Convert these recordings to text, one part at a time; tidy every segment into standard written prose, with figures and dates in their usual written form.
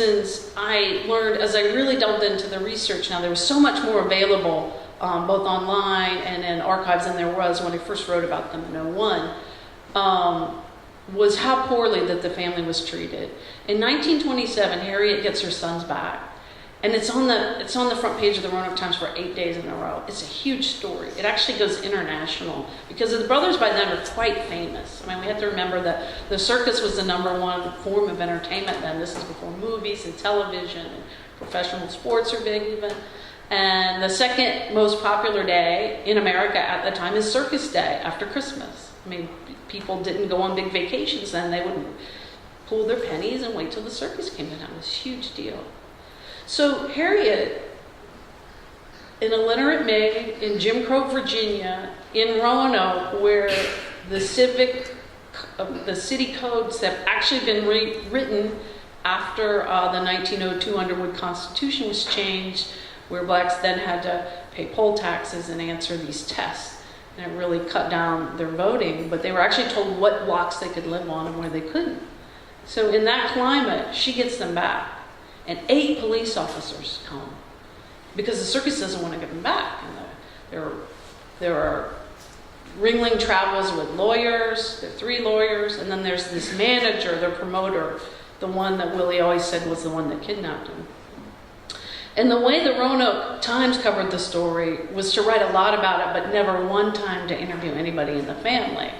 reasons I learned, as I really delved into the research now, there was so much more available, both online and in archives than there was when I first wrote about them in '01, was how poorly that the family was treated. In 1927, Harriet gets her sons back. And it's on the front page of the Roanoke Times for 8 days in a row. It's a huge story. It actually goes international because the brothers by then are quite famous. I mean, we have to remember that the circus was the #1 form of entertainment then. This is before movies and television and professional sports are big even. And the second most popular day in America at the time is Circus Day after Christmas. I mean, people didn't go on big vacations then. They would pull their pennies and wait till the circus came to town. It was a huge deal. So Harriet, in a letter it made in Jim Crow, Virginia, in Roanoke, where the city codes have actually been rewritten after the 1902 Underwood Constitution was changed, where blacks then had to pay poll taxes and answer these tests. And it really cut down their voting, but they were actually told what blocks they could live on and where they couldn't. So in that climate, she gets them back. And 8 police officers come because the circus doesn't want to give them back. And there are Ringling travels with lawyers. There are 3 lawyers, and then there's this manager, their promoter, the one that Willie always said was the one that kidnapped him. And the way the Roanoke Times covered the story was to write a lot about it, but never one time to interview anybody in the family.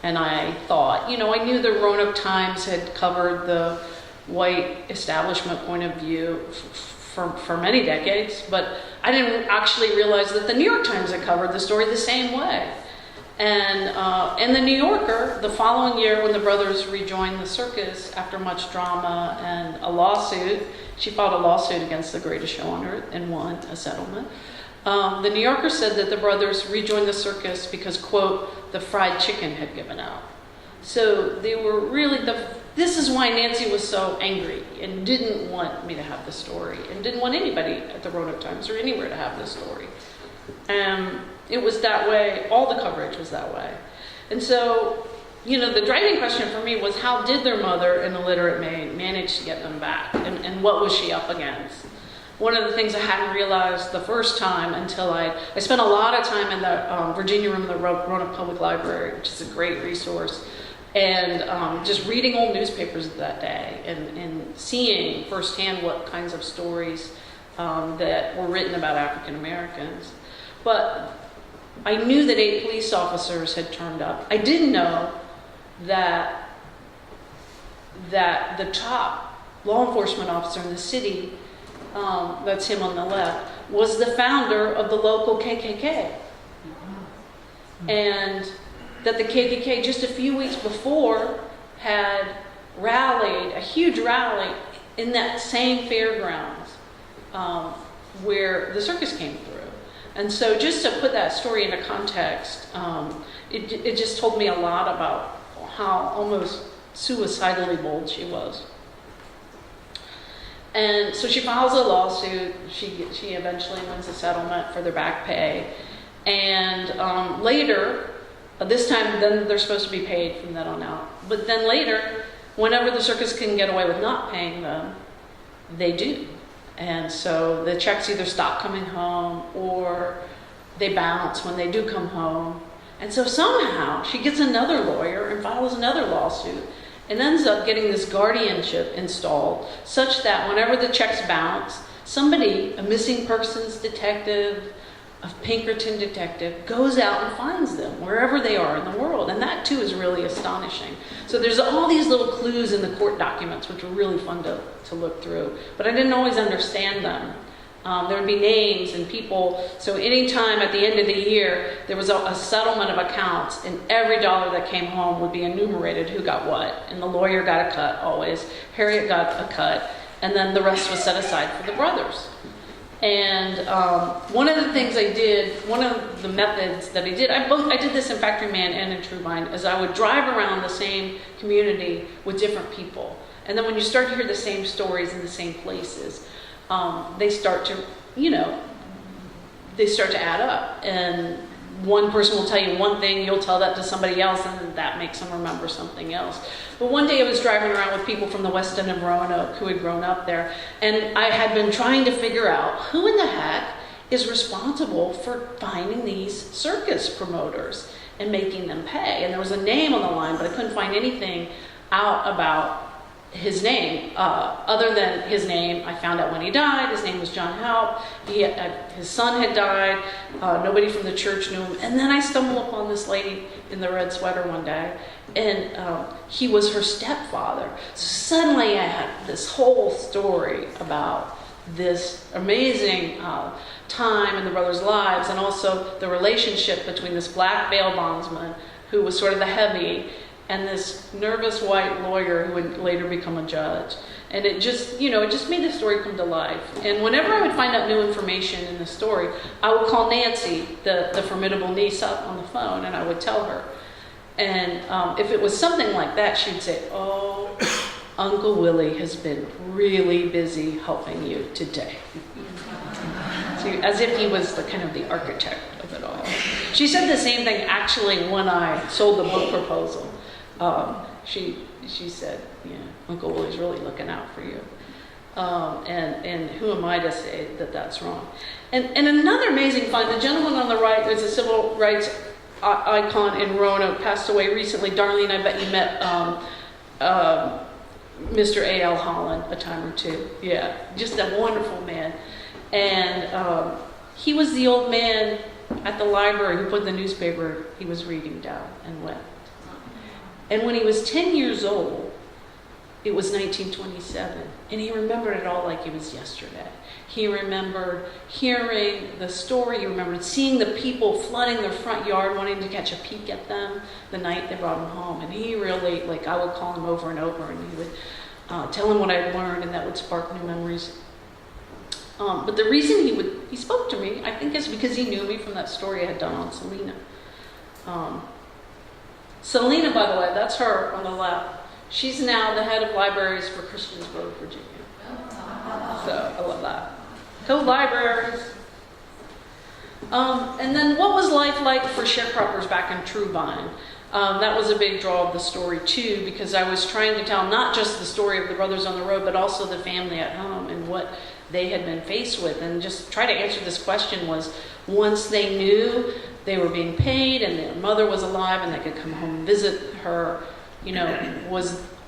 And I thought, I knew the Roanoke Times had covered the white establishment point of view for many decades, but I didn't actually realize that the New York Times had covered the story the same way. And the New Yorker, the following year when the brothers rejoined the circus after much drama and a lawsuit, she filed a lawsuit against the greatest show on earth and won a settlement. The New Yorker said that the brothers rejoined the circus because, quote, the fried chicken had given out. So they were really this is why Nancy was so angry and didn't want me to have the story and didn't want anybody at the Roanoke Times or anywhere to have this story. It was that way. All the coverage was that way. And so, the driving question for me was, how did their mother, an illiterate maid, manage to get them back? And what was she up against? One of the things I hadn't realized the first time until I spent a lot of time in the Virginia room of the Roanoke Public Library, which is a great resource, and just reading old newspapers of that day and seeing firsthand what kinds of stories that were written about African Americans. But I knew that 8 police officers had turned up. I didn't know that the top law enforcement officer in the city, that's him on the left, was the founder of the local KKK. And that the KKK just a few weeks before had rallied, a huge rally in that same fairgrounds where the circus came through. And so just to put that story into context, it just told me a lot about how almost suicidally bold she was. And so she files a lawsuit. She eventually wins a settlement for their back pay. And later, this time then they're supposed to be paid from then on out. But then later, whenever the circus can get away with not paying them, they do. And so the checks either stop coming home or they bounce when they do come home. And so somehow she gets another lawyer and files another lawsuit and ends up getting this guardianship installed such that whenever the checks bounce, somebody, a missing persons detective, a Pinkerton detective, goes out and finds them wherever they are in the world. And that too is really astonishing. So there's all these little clues in the court documents which were really fun to look through. But I didn't always understand them. There would be names and people. So anytime at the end of the year, there was a settlement of accounts, and every dollar that came home would be enumerated who got what. And the lawyer got a cut always. Harriet got a cut. And then the rest was set aside for the brothers. And one of the things I did, one of the methods that I did, I did this in Factory Man and in True Bind, is I would drive around the same community with different people. And then when you start to hear the same stories in the same places, they start to add up. And one person will tell you one thing, you'll tell that to somebody else, and that makes them remember something else. But one day I was driving around with people from the West End of Roanoke who had grown up there, and I had been trying to figure out who in the heck is responsible for finding these circus promoters and making them pay. And there was a name on the line, but I couldn't find anything out about his name. Other than his name, I found out when he died. His name was John Haupt. His son had died. Nobody from the church knew him. And then I stumbled upon this lady in the red sweater one day, and he was her stepfather. So suddenly I had this whole story about this amazing time in the brothers' lives, and also the relationship between this black bail bondsman who was sort of the heavy and this nervous white lawyer who would later become a judge. And it just, it just made the story come to life. And whenever I would find out new information in the story, I would call Nancy, the formidable niece, up on the phone, and I would tell her. And if it was something like that, she'd say, "Oh, Uncle Willie has been really busy helping you today." So, as if he was the kind of the architect of it all. She said the same thing actually when I sold the book proposal. She said, "Yeah, Uncle Willie's really looking out for you." And who am I to say that that's wrong? And another amazing find, the gentleman on the right, there's a civil rights icon in Roanoke, passed away recently. Darlene, I bet you met Mr. A.L. Holland a time or two. Yeah, just a wonderful man. And he was the old man at the library who put the newspaper he was reading down and wept. And when he was 10 years old, it was 1927, and he remembered it all like it was yesterday. He remembered hearing the story. He remembered seeing the people flooding their front yard, wanting to catch a peek at them the night they brought him home. And he really, I would call him over and over, and he would tell him what I'd learned, and that would spark new memories. But the reason he spoke to me, I think, is because he knew me from that story I had done on Selena. Selena, by the way, that's her on the left. She's now the head of libraries for Christiansburg, Virginia. So I love that. Go libraries. And then what was life like for sharecroppers back in Truvine? That was a big draw of the story too, because I was trying to tell not just the story of the brothers on the road, but also the family at home and what they had been faced with. And just try to answer this question was, once they knew they were being paid and their mother was alive and they could come home and visit her,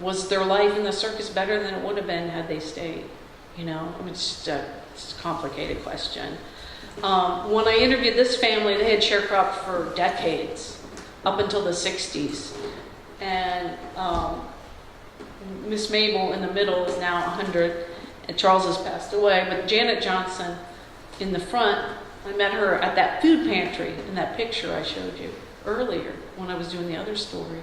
was their life in the circus better than it would have been had they stayed? It was just a complicated question. When I interviewed this family, they had sharecropped for decades, up until the 60s. And Miss Mabel in the middle is now 100, and Charles has passed away. But Janet Johnson in the front, I met her at that food pantry in that picture I showed you earlier when I was doing the other story,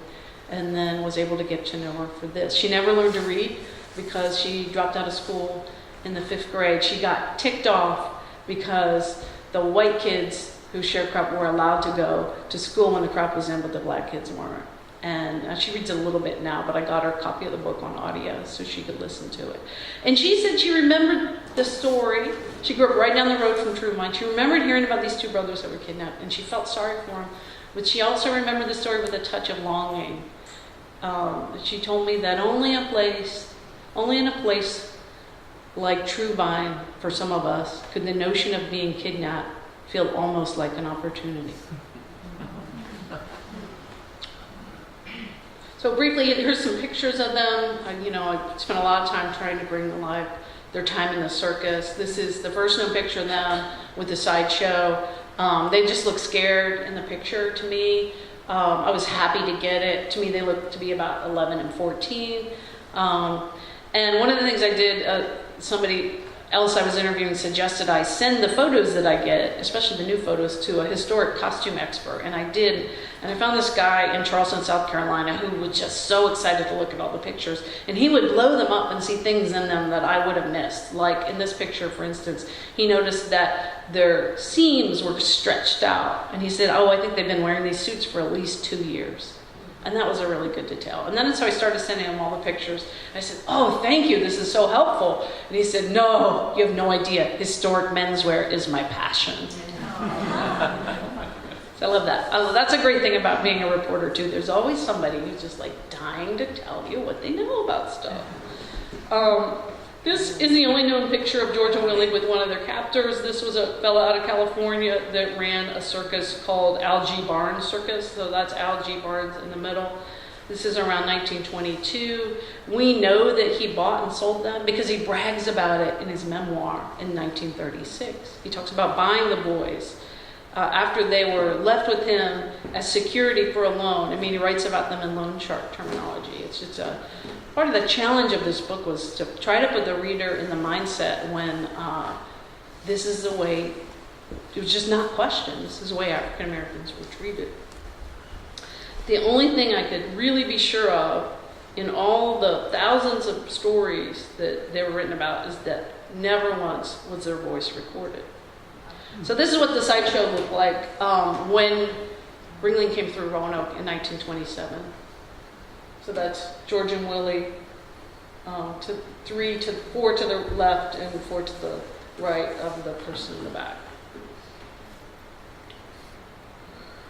and then was able to get to know her for this. She never learned to read because she dropped out of school in the 5th grade. She got ticked off because the white kids who sharecropped were allowed to go to school when the crop was in, but the black kids weren't. And she reads a little bit now, but I got her a copy of the book on audio so she could listen to it. And she said she remembered the story. She grew up right down the road from Truvine. She remembered hearing about these 2 brothers that were kidnapped, and she felt sorry for them. But she also remembered the story with a touch of longing. She told me that only in a place like Truvine, for some of us, could the notion of being kidnapped feel almost like an opportunity. So briefly, here's some pictures of them. I spent a lot of time trying to bring alive their time in the circus. This is the first known picture of them with the sideshow. They just look scared in the picture to me. I was happy to get it. To me, they look to be about 11 and 14. And one of the things I did, somebody else I was interviewing suggested I send the photos that I get, especially the new photos, to a historic costume expert. And I did. And I found this guy in Charleston, South Carolina, who was just so excited to look at all the pictures. And he would blow them up and see things in them that I would have missed. Like in this picture, for instance, he noticed that their seams were stretched out. And he said, "Oh, I think they've been wearing these suits for at least 2 years." And that was a really good detail. And then so I started sending him all the pictures. I said, "Oh, thank you, this is so helpful." And he said, "No, you have no idea. Historic menswear is my passion." So I love that. That's a great thing about being a reporter too. There's always somebody who's just like dying to tell you what they know about stuff. This is the only known picture of George and Willie with one of their captors. This was a fellow out of California that ran a circus called Algie Barnes Circus. So that's Algie Barnes in the middle. This is around 1922. We know that he bought and sold them because he brags about it in his memoir in 1936. He talks about buying the boys after they were left with him as security for a loan. I mean, he writes about them in loan shark terminology. It's just part of the challenge of this book was to try to put the reader in the mindset when this is the way, it was just not questioned. This is the way African Americans were treated. The only thing I could really be sure of in all the thousands of stories that they were written about is that never once was their voice recorded. So this is what the sideshow looked like when Ringling came through Roanoke in 1927. So that's George and Willie, 4 to the left and 4 to the right of the person in the back.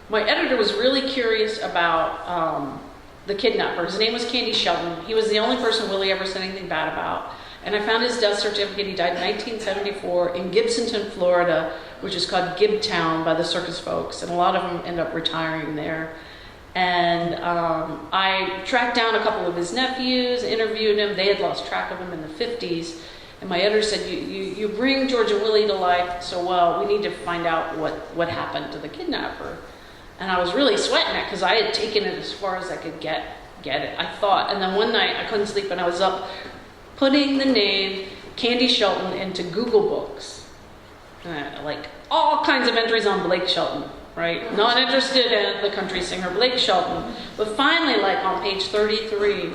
My editor was really curious about the kidnapper. His name was Candy Shelton. He was the only person Willie ever said anything bad about. And I found his death certificate. He died in 1974 in Gibsonton, Florida, which is called Gibtown by the circus folks. And a lot of them end up retiring there. And I tracked down a couple of his nephews, interviewed him. They had lost track of him in the 50s. And my editor said, you bring George and Willie to life so well. We need to find out what happened to the kidnapper. And I was really sweating it because I had taken it as far as I could get it, I thought. And then one night I couldn't sleep and I was up putting the name Candy Shelton into Google Books. Like all kinds of entries on Blake Shelton, right? Not interested in the country singer Blake Shelton. But finally, like on page 33,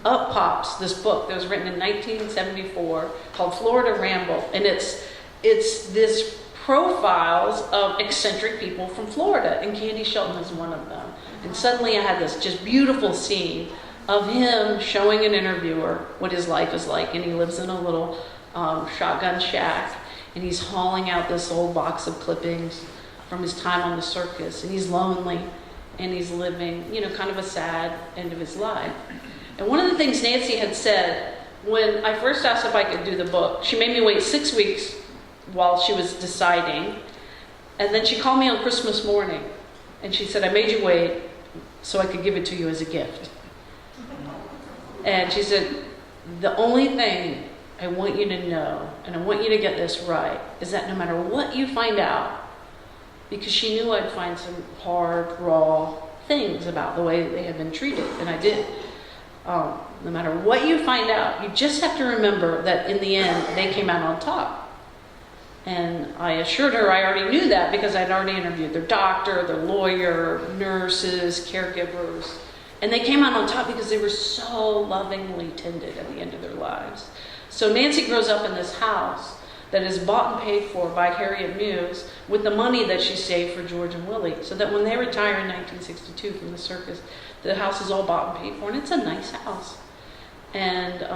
up pops this book that was written in 1974 called Florida Ramble. And it's this profiles of eccentric people from Florida, and Candy Shelton is one of them. And suddenly I had this just beautiful scene of him showing an interviewer what his life is like, and he lives in a little shotgun shack, and he's hauling out this old box of clippings from his time on the circus, and he's lonely, and he's living, kind of a sad end of his life. And one of the things Nancy had said when I first asked if I could do the book, she made me wait 6 weeks while she was deciding. And then she called me on Christmas morning and she said, I made you wait so I could give it to you as a gift. And she said, the only thing I want you to know, and I want you to get this right, is that no matter what you find out, because she knew I'd find some hard, raw things about the way they had been treated, and I did. No matter what you find out, you just have to remember that in the end, they came out on top. And I assured her I already knew that because I'd already interviewed their doctor, their lawyer, nurses, caregivers. And they came out on top because they were so lovingly tended at the end of their lives. So Nancy grows up in this house that is bought and paid for by Harriet Muse with the money that she saved for George and Willie. So that when they retire in 1962 from the circus, the house is all bought and paid for, and it's a nice house. And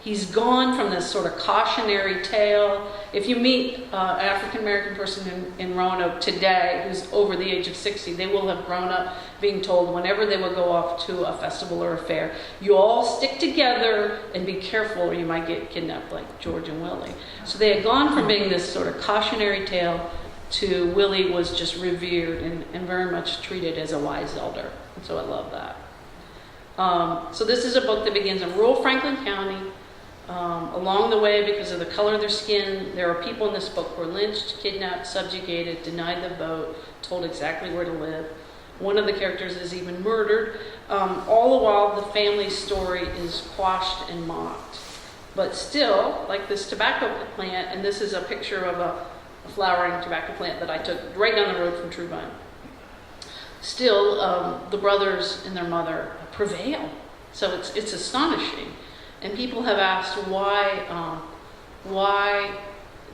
he's gone from this sort of cautionary tale. If you meet an African-American person in Roanoke today who's over the age of 60, they will have grown up being told whenever they would go off to a festival or a fair, you all stick together and be careful or you might get kidnapped like George and Willie. So they had gone from being this sort of cautionary tale to Willie was just revered and very much treated as a wise elder. And so I love that. So this is a book that begins in rural Franklin County. Along the way, because of the color of their skin, there are people in this book who were lynched, kidnapped, subjugated, denied the vote, told exactly where to live. One of the characters is even murdered. All the while, the family's story is quashed and mocked. But still, like this tobacco plant, and this is a picture of a flowering tobacco plant that I took right down the road from Truvine. Still, the brothers and their mother prevail. So it's astonishing. And people have asked, why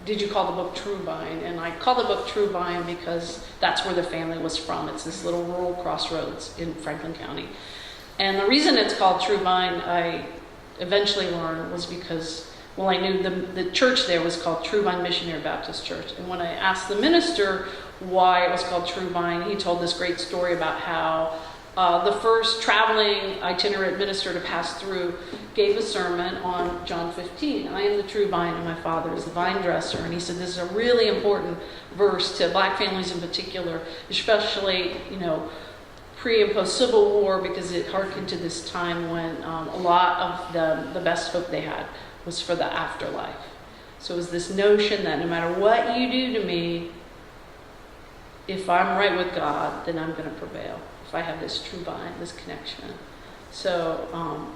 did you call the book Truvine? And I call the book Truvine because that's where the family was from. It's this little rural crossroads in Franklin County. And the reason it's called Truvine, I eventually learned, was because Well, I knew the church there was called True Vine Missionary Baptist Church. And when I asked the minister why it was called True Vine, he told this great story about how the first traveling itinerant minister to pass through gave a sermon on John 15. I am the true vine and my Father is the vine dresser. And he said this is a really important verse to black families in particular, especially, pre and post Civil War, because it harkened to this time when a lot of the best hope they had was for the afterlife. So it was this notion that no matter what you do to me, if I'm right with God, then I'm going to prevail. If I have this true vine, this connection. So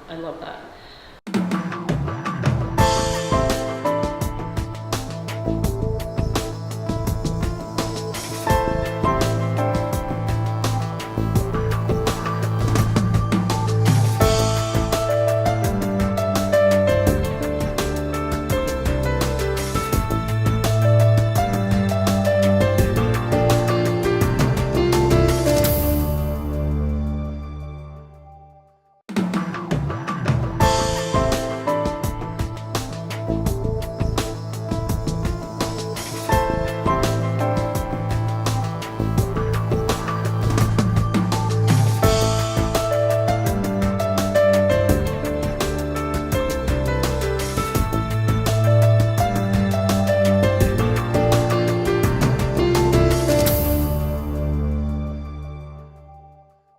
I love that.